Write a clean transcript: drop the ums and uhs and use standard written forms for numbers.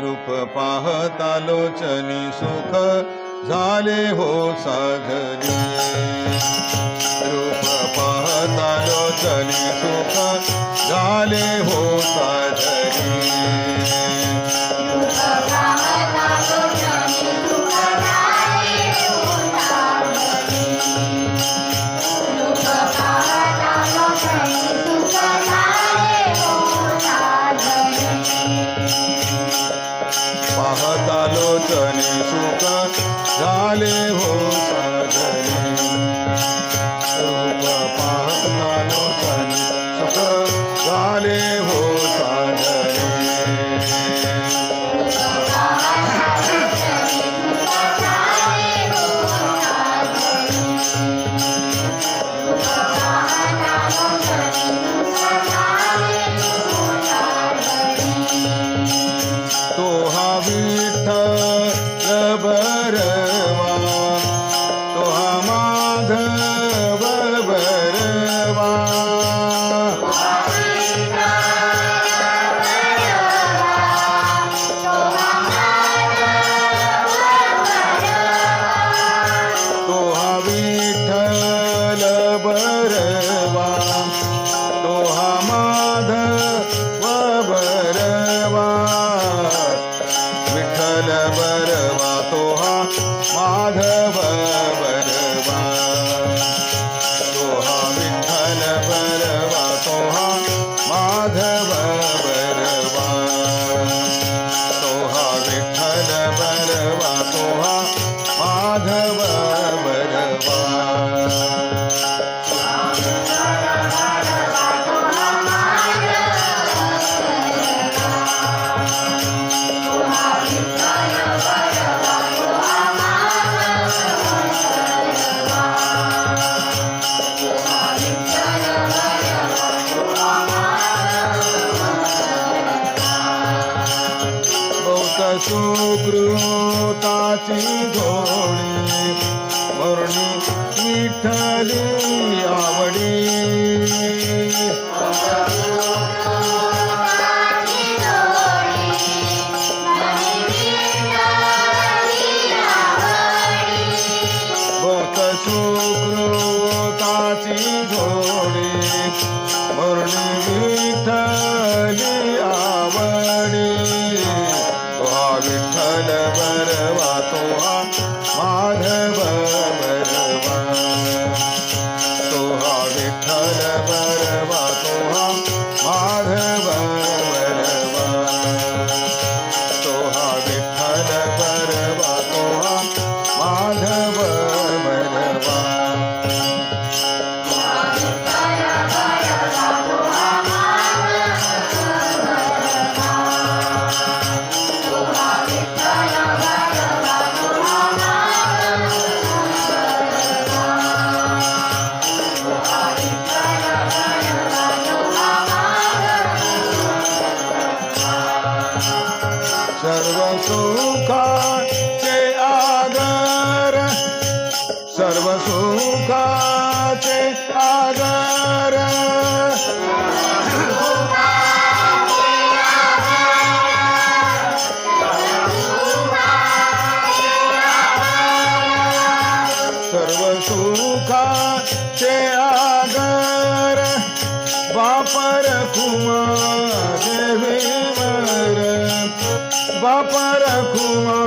रूप पाहता लोचनी सुख झाले हो साधनी. रूप पाहता लोचनी सुख झाले हो साधनी. पाहता लोचनी सुख झाले हो साधनी. रूप पाहता लोचनी सुख झाले हो साधनी. तो हा विठ्ठल बरवा, तो हा माधव बरवा. तो हा विठ्ठल बरवा, तो हा माधव बरवा. विठ्ठल बरवा तो हा माधव बरवा. तो हा विठ्ठल बरवा तो हा माधव बरवा. तो हा विठ्ठल बरवा तो हा माधव बरवा. सुकृताची घोडी वर्णी विठ्ठली आवडी. बहुत सुकृताची घोडी वर्णी विठ्ठली आवडी. विठ्ठल बरवा तो हा माधव बरवा. तो हा विठ्ठल बरवा तो हा माधव बरवा. तो हा विठ्ठल बरवा तो हा माधव बरवा. सर्व सुखाचे आधार, सर्व सुखाचे आधार. सर्व सुखाचे आधार बापर खुमा देवी वर. बापर खुमा